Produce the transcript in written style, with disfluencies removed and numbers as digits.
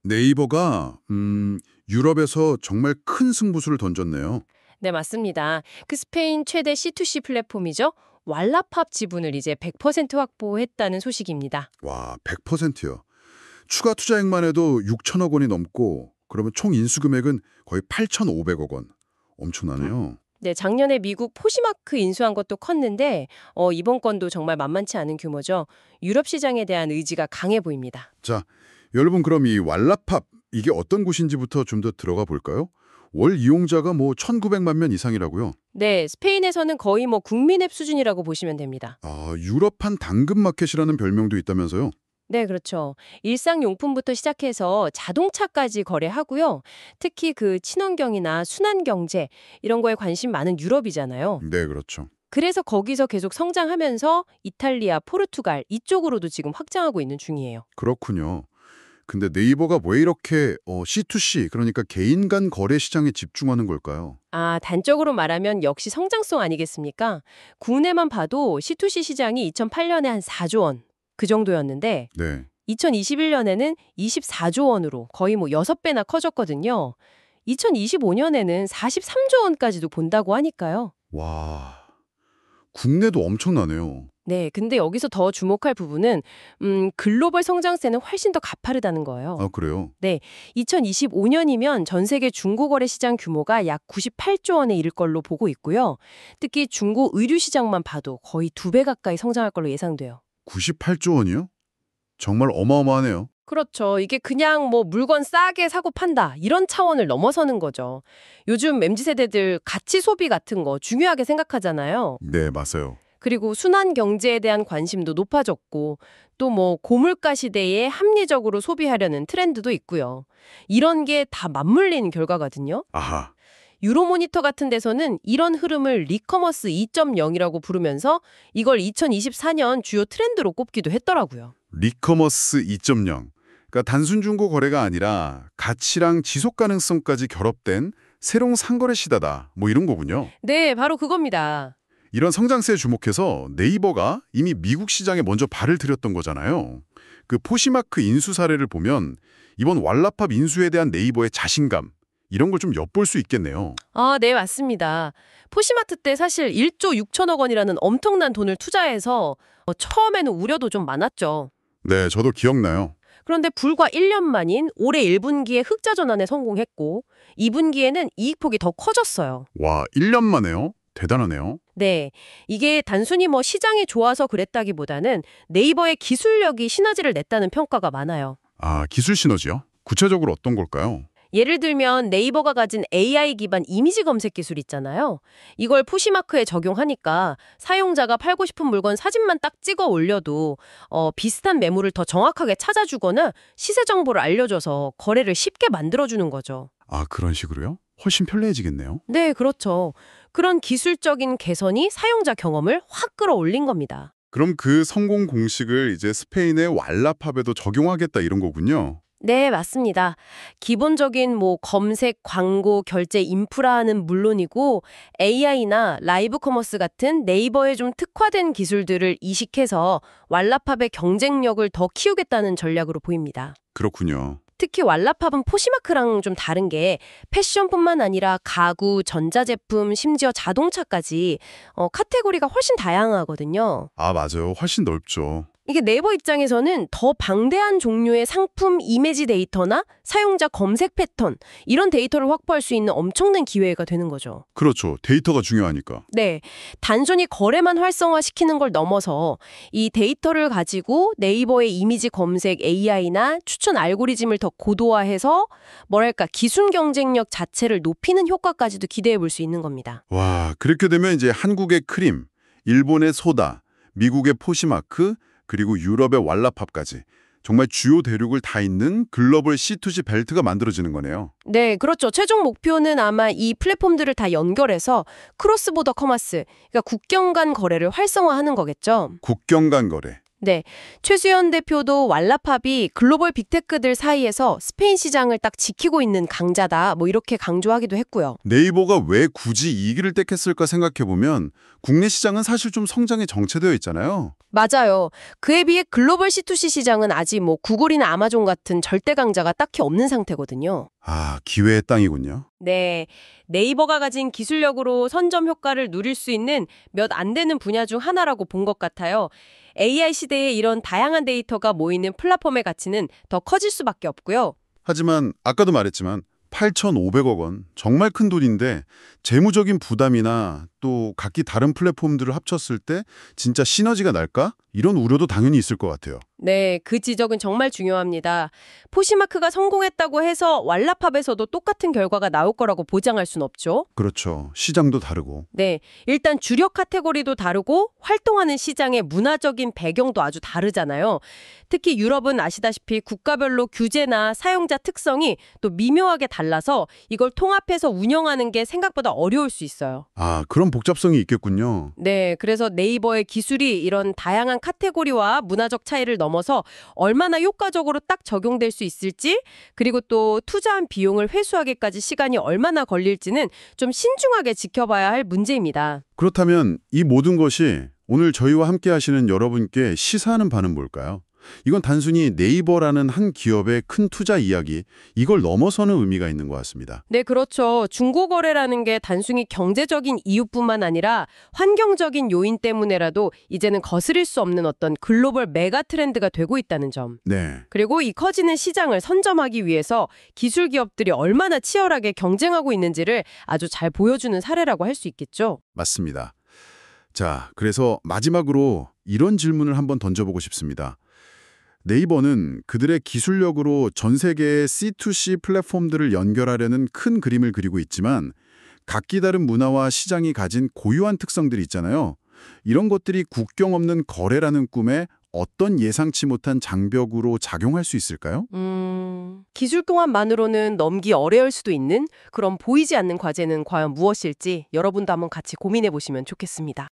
네이버가 유럽에서 정말 큰 승부수를 던졌네요. 네, 맞습니다. 그 스페인 최대 C2C 플랫폼이죠. 왈라팝 지분을 이제 100% 확보했다는 소식입니다. 와, 100%요. 추가 투자액만 해도 6천억 원이 넘고 그러면 총 인수 금액은 거의 8,500억 원. 엄청나네요. 네, 작년에 미국 포시마크 인수한 것도 컸는데 이번 건도 정말 만만치 않은 규모죠. 유럽 시장에 대한 의지가 강해 보입니다. 자, 여러분 그럼 이 왈라팝 이게 어떤 곳인지부터 좀 더 들어가 볼까요? 월 이용자가 뭐 1,900만 명 이상이라고요. 네, 스페인에서는 거의 뭐 국민 앱 수준이라고 보시면 됩니다. 아, 유럽판 당근마켓이라는 별명도 있다면서요? 네, 그렇죠. 일상용품부터 시작해서 자동차까지 거래하고요. 특히 그 친환경이나 순환경제 이런 거에 관심 많은 유럽이잖아요. 네, 그렇죠. 그래서 거기서 계속 성장하면서 이탈리아, 포르투갈 이쪽으로도 지금 확장하고 있는 중이에요. 그렇군요. 근데 네이버가 왜 이렇게 C2C, 그러니까 개인 간 거래 시장에 집중하는 걸까요? 아, 단적으로 말하면 역시 성장성 아니겠습니까? 국내만 봐도 C2C 시장이 2008년에 한 4조 원 그 정도였는데 네. 2021년에는 24조 원으로 거의 뭐 6배나 커졌거든요. 2025년에는 43조 원까지도 본다고 하니까요. 와, 국내도 엄청나네요. 네, 근데 여기서 더 주목할 부분은 글로벌 성장세는 훨씬 더 가파르다는 거예요. 아, 그래요? 네, 2025년이면 전 세계 중고거래 시장 규모가 약 98조 원에 이를 걸로 보고 있고요. 특히 중고 의류 시장만 봐도 거의 2배 가까이 성장할 걸로 예상돼요. 98조 원이요? 정말 어마어마하네요. 그렇죠. 이게 그냥 뭐 물건 싸게 사고 판다 이런 차원을 넘어서는 거죠. 요즘 MZ세대들 가치 소비 같은 거 중요하게 생각하잖아요. 네, 맞아요. 그리고 순환 경제에 대한 관심도 높아졌고 또 뭐 고물가 시대에 합리적으로 소비하려는 트렌드도 있고요. 이런 게 다 맞물린 결과거든요. 아하, 유로모니터 같은 데서는 이런 흐름을 리커머스 2.0이라고 부르면서 이걸 2024년 주요 트렌드로 꼽기도 했더라고요. 리커머스 2.0. 그러니까 단순 중고 거래가 아니라 가치랑 지속 가능성까지 결합된 새로운 상거래 시대다. 뭐 이런 거군요. 네, 바로 그겁니다. 이런 성장세에 주목해서 네이버가 이미 미국 시장에 먼저 발을 들였던 거잖아요. 그 포시마크 인수 사례를 보면 이번 왈라팝 인수에 대한 네이버의 자신감 이런 걸 좀 엿볼 수 있겠네요. 아, 네, 맞습니다. 포시마트 때 사실 1조 6천억 원이라는 엄청난 돈을 투자해서 처음에는 우려도 좀 많았죠. 네, 저도 기억나요. 그런데 불과 1년 만인 올해 1분기에 흑자 전환에 성공했고 2분기에는 이익폭이 더 커졌어요. 와, 1년 만에요? 대단하네요. 네, 이게 단순히 뭐 시장이 좋아서 그랬다기보다는 네이버의 기술력이 시너지를 냈다는 평가가 많아요. 아, 기술 시너지요? 구체적으로 어떤 걸까요? 예를 들면 네이버가 가진 AI 기반 이미지 검색 기술 있잖아요. 이걸 포시마크에 적용하니까 사용자가 팔고 싶은 물건 사진만 딱 찍어 올려도 비슷한 매물을 더 정확하게 찾아주거나 시세 정보를 알려줘서 거래를 쉽게 만들어주는 거죠. 아, 그런 식으로요? 훨씬 편리해지겠네요. 네, 그렇죠. 그런 기술적인 개선이 사용자 경험을 확 끌어올린 겁니다. 그럼 그 성공 공식을 이제 스페인의 왈라팝에도 적용하겠다 이런 거군요. 네, 맞습니다. 기본적인 뭐 검색, 광고, 결제 인프라는 물론이고 AI나 라이브 커머스 같은 네이버에 좀 특화된 기술들을 이식해서 왈라팝의 경쟁력을 더 키우겠다는 전략으로 보입니다. 그렇군요. 특히 왈라팝은 포시마크랑 좀 다른 게 패션뿐만 아니라 가구, 전자제품, 심지어 자동차까지 카테고리가 훨씬 다양하거든요. 아, 맞아요. 훨씬 넓죠. 이게 네이버 입장에서는 더 방대한 종류의 상품 이미지 데이터나 사용자 검색 패턴 이런 데이터를 확보할 수 있는 엄청난 기회가 되는 거죠. 그렇죠. 데이터가 중요하니까. 네, 단순히 거래만 활성화시키는 걸 넘어서 이 데이터를 가지고 네이버의 이미지 검색 AI나 추천 알고리즘을 더 고도화해서 뭐랄까 기술 경쟁력 자체를 높이는 효과까지도 기대해 볼 수 있는 겁니다. 와, 그렇게 되면 이제 한국의 크림, 일본의 소다, 미국의 포시마크, 그리고 유럽의 왈라팝까지 정말 주요 대륙을 다 잇는 글로벌 C2C 벨트가 만들어지는 거네요. 네, 그렇죠. 최종 목표는 아마 이 플랫폼들을 다 연결해서 크로스보더 커머스, 그러니까 국경 간 거래를 활성화하는 거겠죠. 국경 간 거래. 네, 최수연 대표도 왈라팝이 글로벌 빅테크들 사이에서 스페인 시장을 딱 지키고 있는 강자다, 뭐 이렇게 강조하기도 했고요. 네이버가 왜 굳이 이 길을 택했을까 생각해보면 국내 시장은 사실 좀 성장에 정체되어 있잖아요. 맞아요. 그에 비해 글로벌 C2C 시장은 아직 뭐 구글이나 아마존 같은 절대 강자가 딱히 없는 상태거든요. 아, 기회의 땅이군요. 네, 네이버가 가진 기술력으로 선점 효과를 누릴 수 있는 몇 안 되는 분야 중 하나라고 본 것 같아요. AI 시대에 이런 다양한 데이터가 모이는 플랫폼의 가치는 더 커질 수밖에 없고요. 하지만 아까도 말했지만 8,500억 원, 정말 큰 돈인데 재무적인 부담이나 또 각기 다른 플랫폼들을 합쳤을 때 진짜 시너지가 날까? 이런 우려도 당연히 있을 것 같아요. 네, 그 지적은 정말 중요합니다. 포시마크가 성공했다고 해서 왈라팝에서도 똑같은 결과가 나올 거라고 보장할 순 없죠. 그렇죠. 시장도 다르고. 네, 일단 주력 카테고리도 다르고 활동하는 시장의 문화적인 배경도 아주 다르잖아요. 특히 유럽은 아시다시피 국가별로 규제나 사용자 특성이 또 미묘하게 달라서 이걸 통합해서 운영하는 게 생각보다 어려울 수 있어요. 아, 그런 복잡성이 있겠군요. 네, 그래서 네이버의 기술이 이런 다양한 카테고리와 문화적 차이를 넘어서 얼마나 효과적으로 딱 적용될 수 있을지, 그리고 또 투자한 비용을 회수하기까지 시간이 얼마나 걸릴지는 좀 신중하게 지켜봐야 할 문제입니다. 그렇다면 이 모든 것이 오늘 저희와 함께 하시는 여러분께 시사하는 바는 뭘까요? 이건 단순히 네이버라는 한 기업의 큰 투자 이야기, 이걸 넘어서는 의미가 있는 것 같습니다. 네, 그렇죠. 중고거래라는 게 단순히 경제적인 이유뿐만 아니라 환경적인 요인 때문에라도 이제는 거스릴 수 없는 어떤 글로벌 메가 트렌드가 되고 있다는 점. 네, 그리고 이 커지는 시장을 선점하기 위해서 기술 기업들이 얼마나 치열하게 경쟁하고 있는지를 아주 잘 보여주는 사례라고 할 수 있겠죠. 맞습니다. 자, 그래서 마지막으로 이런 질문을 한번 던져보고 싶습니다. 네이버는 그들의 기술력으로 전 세계의 C2C 플랫폼들을 연결하려는 큰 그림을 그리고 있지만 각기 다른 문화와 시장이 가진 고유한 특성들이 있잖아요. 이런 것들이 국경 없는 거래라는 꿈에 어떤 예상치 못한 장벽으로 작용할 수 있을까요? 기술 동안만으로는 넘기 어려울 수도 있는 그런 보이지 않는 과제는 과연 무엇일지 여러분도 한번 같이 고민해 보시면 좋겠습니다.